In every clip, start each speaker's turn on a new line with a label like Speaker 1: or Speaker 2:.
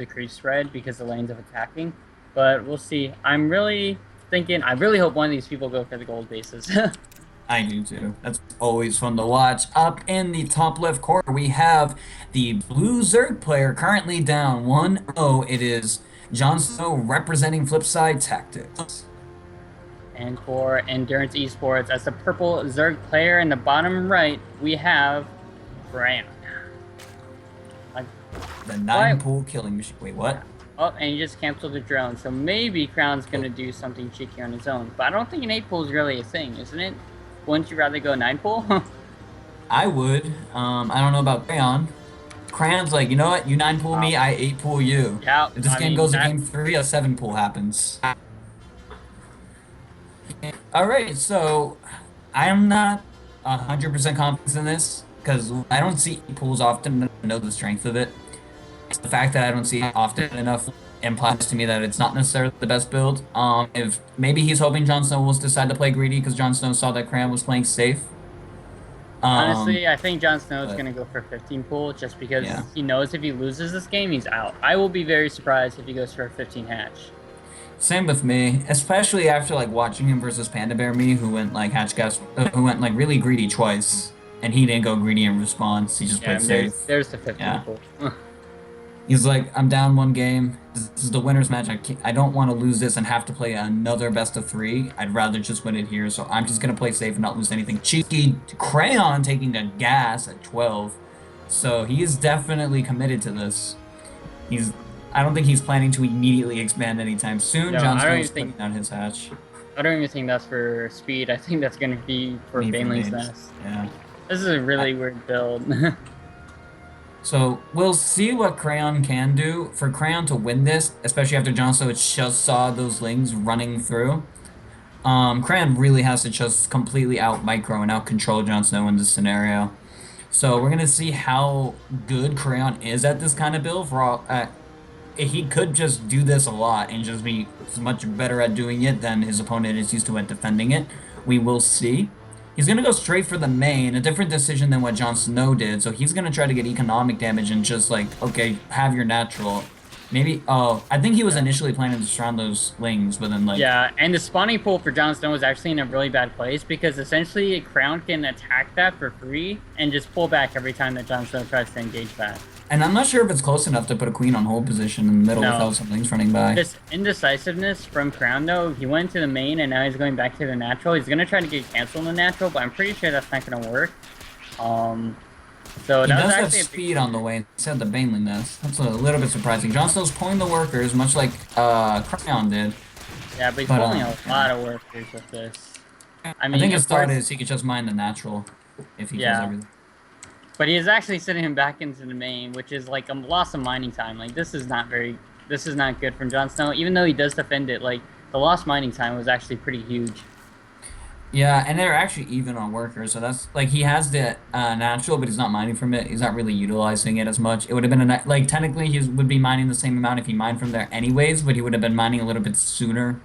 Speaker 1: the creep spread because the lanes of attacking. But we'll see. I'm really thinking. I really hope one of these people go for the gold bases.
Speaker 2: I do too. That's always fun to watch. Up in the top left corner, we have the blue Zerg player currently down 1-0. It is JonSnow representing Flipside Tactics.
Speaker 1: And for Endurance Esports, as the purple Zerg player in the bottom right, we have Crayon.
Speaker 2: The 9-pool killing machine. Wait, what?
Speaker 1: Oh, and he just canceled the drone. So maybe Crown's going to do something cheeky on his own. But I don't think an 8-pool is really a thing, isn't it? Wouldn't you rather go 9-pool?
Speaker 2: I would. I don't know about Crayon. Crayon's like, you know what? You 9-pool me, I 8-pool you.
Speaker 1: Yeah,
Speaker 2: If this game goes to game 3, a 7-pool happens. Alright, so I'm not 100% confident in this because I don't see pools often to know the strength of it. The fact that I don't see it often enough implies to me that it's not necessarily the best build. If maybe he's hoping JonSnow will decide to play greedy because JonSnow saw that Crayon was playing safe.
Speaker 1: Honestly, I think JonSnow is going to go for 15 pool just because he knows if he loses this game, he's out. I will be very surprised if he goes for a 15 hatch.
Speaker 2: Same with me, especially after like watching him versus PandaBearMe, who went like who went like really greedy twice, and he didn't go greedy in response. He just played safe.
Speaker 1: There's the 15 pool.
Speaker 2: He's like, I'm down one game. This is the winner's match. I don't want to lose this and have to play another best of 3. I'd rather just win it here. So I'm just going to play safe and not lose anything. Cheeky Crayon taking the gas at 12. So he is definitely committed to this. I don't think he's planning to immediately expand anytime soon.
Speaker 1: No,
Speaker 2: JonSnow's putting down his hatch.
Speaker 1: I don't even think that's for speed. I think that's going to be for Baneling's Nest.
Speaker 2: Yeah.
Speaker 1: This is a really weird build.
Speaker 2: So we'll see what Crayon can do. For Crayon to win this, especially after JonSnow just saw those lings running through, Crayon really has to just completely out micro and out control JonSnow in this scenario. So we're gonna see how good Crayon is at this kind of build. He could just do this a lot and just be much better at doing it than his opponent is used to at defending it. We will see. He's going to go straight for the main, a different decision than what JonSnow did. So he's going to try to get economic damage and just like, okay, have your natural. Maybe, oh, I think he was initially planning to surround those lings, but then like...
Speaker 1: Yeah, and the spawning pool for JonSnow was actually in a really bad place because essentially Crown can attack that for free and just pull back every time that JonSnow tries to engage that.
Speaker 2: And I'm not sure if it's close enough to put a queen on hold position in the middle without some lings running by.
Speaker 1: This indecisiveness from Crown, though, he went to the main and now he's going back to the natural. He's going to try to get canceled in the natural, but I'm pretty sure that's not going to work. So
Speaker 2: he does have speed on the way instead of the Baneling Nest. That's a little bit surprising. JonSnow's pulling the workers, much like Crayon did.
Speaker 1: Yeah, but he's pulling a lot of workers with this.
Speaker 2: I think his thought is he could just mine the natural if he kills everything.
Speaker 1: But he is actually sending him back into the main, which is like a loss of mining time. Like this is not good from JonSnow. Even though he does defend it, like the lost mining time was actually pretty huge.
Speaker 2: Yeah, and they're actually even on workers, so that's like he has the natural, but he's not mining from it. He's not really utilizing it as much. It would have been like technically he would be mining the same amount if he mined from there anyways, but he would have been mining a little bit sooner.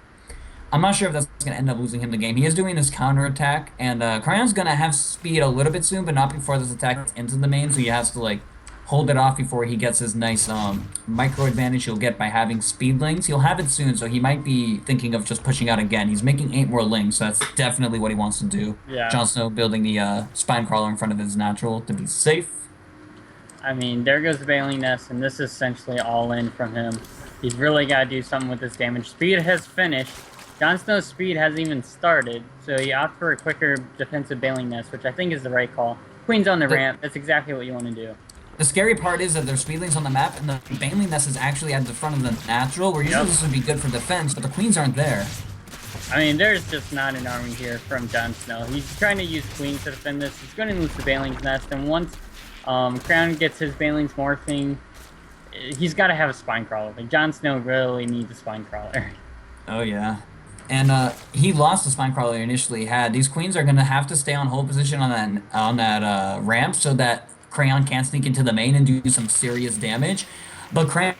Speaker 2: I'm not sure if that's going to end up losing him the game. He is doing this counterattack, and Crayon's going to have speed a little bit soon, but not before this attack gets into the main, so he has to, like, hold it off before he gets his nice micro advantage he'll get by having speed lings. He'll have it soon, so he might be thinking of just pushing out again. He's making 8 more lings, so that's definitely what he wants to do.
Speaker 1: Yeah.
Speaker 2: JonSnow building the spine crawler in front of his natural to be safe.
Speaker 1: I mean, there goes the Baneling Nest, and this is essentially all in from him. He's really got to do something with this damage. Speed has finished. JonSnow's speed hasn't even started, so he opts for a quicker defensive Baneling Nest, which I think is the right call. Queen's on the ramp. That's exactly what you want to do.
Speaker 2: The scary part is that there's speedlings on the map, and the Baneling Nest is actually at the front of the natural, where usually this would be good for defense, but the queens aren't there.
Speaker 1: I mean, there's just not an army here from JonSnow. He's trying to use queens to defend this. He's going to lose the Baneling's Nest, and once Crown gets his Baneling's morphing, he's got to have a spine crawler. Like, JonSnow really needs a spine crawler.
Speaker 2: Oh, yeah. And he lost the spine crawler he initially had. These queens are going to have to stay on hold position on that ramp so that Crayon can't sneak into the main and do some serious damage. But Crayon's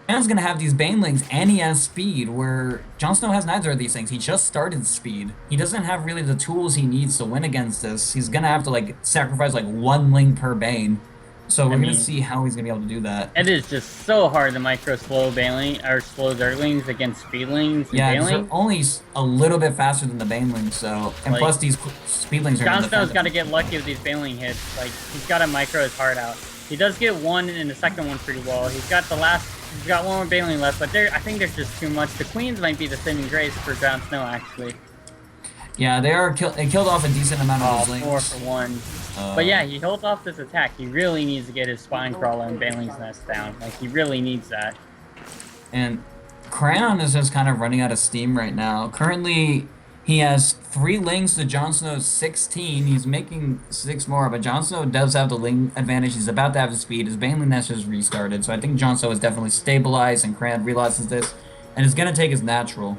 Speaker 2: going to have these Banelings and he has speed, where JonSnow has neither of these things. He just started speed. He doesn't have really the tools he needs to win against this. He's going to have to like sacrifice like 1 ling per Bane So
Speaker 1: I
Speaker 2: we're gonna
Speaker 1: mean,
Speaker 2: see how he's gonna be able to do that.
Speaker 1: it is just so hard to micro slow Baneling or slow Zerglings against Speedlings and
Speaker 2: Yeah, because they're
Speaker 1: Banelings.
Speaker 2: only a little bit faster than the Banelings, so and
Speaker 1: Like
Speaker 2: plus these speedlings are gonna
Speaker 1: JonSnow's
Speaker 2: defend
Speaker 1: got to
Speaker 2: him.
Speaker 1: get lucky with these Baneling hits. Like he's got to micro his heart out. He does get one in the second one pretty well. He's got the last. He's got one more Baneling left, but I think there's just too much. The Queens might be the saving grace for JonSnow actually.
Speaker 2: Yeah, they killed off a decent amount of
Speaker 1: Oh,
Speaker 2: those
Speaker 1: 4 for 1. But yeah, he held off this attack. He really needs to get his Spine Crawler and Baneling's Nest down. Like, he really needs that.
Speaker 2: And Crayon is just kind of running out of steam right now. Currently, he has 3 lings to Jon Snow's 16. He's making 6 more, but Jon Snow does have the ling advantage. He's about to have the speed. His Baneling Nest just restarted, so I think Jon Snow is definitely stabilized, and Crayon realizes this, and is going to take his natural.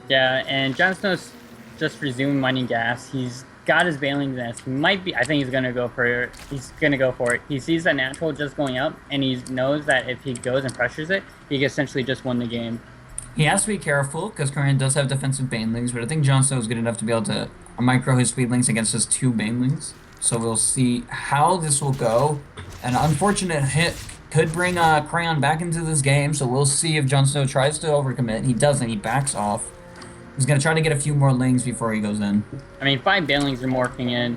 Speaker 1: Yeah, and JonSnow's just resumed mining gas. He's got his Baneling's Nest. He might be... I think he's going to go for it. He's going to go for it. He sees that natural just going up, and he knows that if he goes and pressures it, he can essentially just win the game.
Speaker 2: He has to be careful, because Crayon does have defensive Banelings, but I think Jon Snow is good enough to be able to micro his Speedlings against his 2 Banelings. So we'll see how this will go. An unfortunate hit could bring Crayon back into this game, so we'll see if Jon Snow tries to overcommit. He doesn't. He backs off. He's going to try to get a few more lings before he goes in.
Speaker 1: I mean, 5 Banelings are morphing in,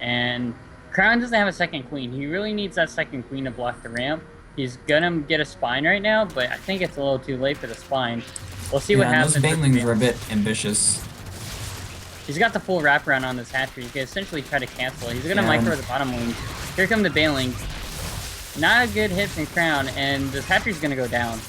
Speaker 1: and Crown doesn't have a second queen. He really needs that second queen to block the ramp. He's gonna get a spine right now, but I think it's a little too late for the spine. We'll see what happens.
Speaker 2: Those Banelings were a bit ambitious.
Speaker 1: He's got the full wraparound on this hatchery. He can essentially try to cancel it. He's gonna micro the bottom link. Here come the Banelings. Not a good hit from Crown, and this hatchery's gonna go down.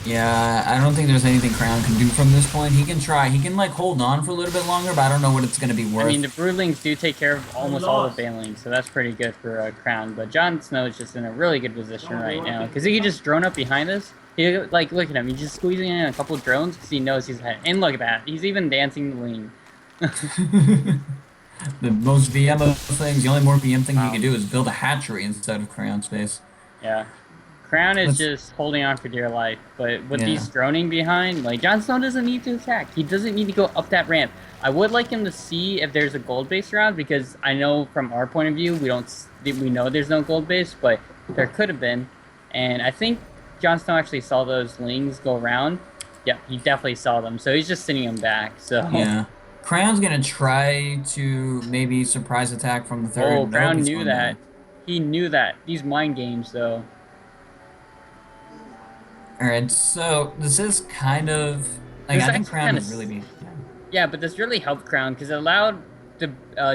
Speaker 2: Yeah, I don't think there's anything Crayon can do from this point. He can try. He can, like, hold on for a little bit longer, but I don't know what it's going to be worth.
Speaker 1: I mean, the Broodlings do take care of almost all the Banelings, so that's pretty good for Crown. But Jon Snow is just in a really good position right now, because he can just drone up behind us. He, like, look at him. He's just squeezing in a couple drones because he knows he's ahead. And look at that. He's even dancing the lean.
Speaker 2: The most VM of things, the only more VM thing he can do is build a hatchery instead of Crayon space.
Speaker 1: Yeah. Crown is just holding on for dear life, but with these droning behind, like, Jon Snow doesn't need to attack. He doesn't need to go up that ramp. I would like him to see if there's a gold base around, because I know from our point of view, we know there's no gold base, but there could have been. And I think Jon Snow actually saw those lings go around. Yeah, he definitely saw them, so he's just sending them back. So
Speaker 2: yeah, Crayon's gonna try to maybe surprise attack from the third.
Speaker 1: Oh, Crown knew that. He knew that. These mind games, though.
Speaker 2: Alright, so this is kind of like, I think Crayon would really be.
Speaker 1: Yeah, but this really helped Crown because it allowed the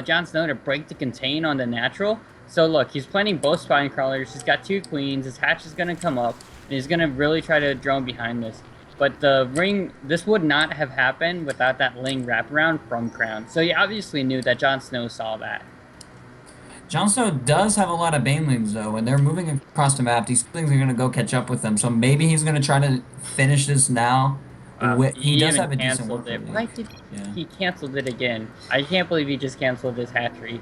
Speaker 1: Jon Snow to break the contain on the natural. So look, he's planning both spine crawlers. He's got 2 queens. His hatch is gonna come up, and he's gonna really try to drone behind this. But the ring, this would not have happened without that ling wraparound from Crown. So he obviously knew that Jon Snow saw that.
Speaker 2: Jon Snow does have a lot of Banelings, though, and they're moving across the map. These things are going to go catch up with them, so maybe he's going to try to finish this now. He does have a decent work rate.
Speaker 1: Why did he canceled it again? I can't believe he just canceled this hatchery.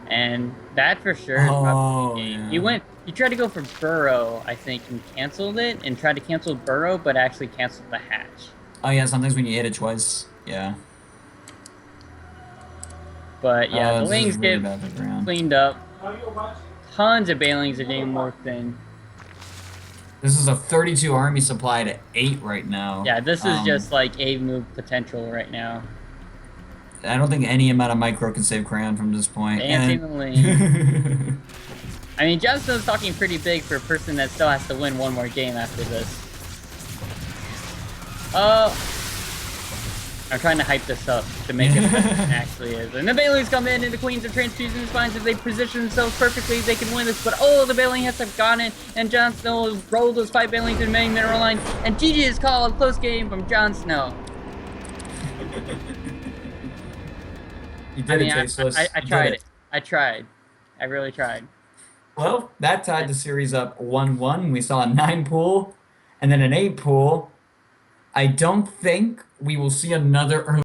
Speaker 1: And that for sure is probably the game.
Speaker 2: Yeah.
Speaker 1: He tried to go for Burrow, I think, and canceled it, and tried to cancel Burrow, but actually canceled the hatch.
Speaker 2: Oh, yeah, sometimes when you hit it twice, yeah.
Speaker 1: But yeah, the lings
Speaker 2: really
Speaker 1: get cleaned up. Tons of Banelings are getting morphed in.
Speaker 2: This is a 32 army supply to 8 right now.
Speaker 1: Yeah, this is just like a move potential right now.
Speaker 2: I don't think any amount of micro can save Crayon from this point.
Speaker 1: Dancing the lane. I mean, Jon Snow's talking pretty big for a person that still has to win one more game after this. I'm trying to hype this up to make it what it actually is. And the Bailings come in, and the Queens are transfusing the spines. If they position themselves perfectly, they can win this. But oh, the Bailing has gone in, and Jon Snow has rolled those 5 Bailings to the main mineral line. And GG is called. Close game from Jon Snow.
Speaker 2: You did it, Tasteless.
Speaker 1: I tried it. I tried. I really tried.
Speaker 2: Well, that tied the series up 1-1. We saw a 9 pool and then an 8 pool. I don't think we will see another early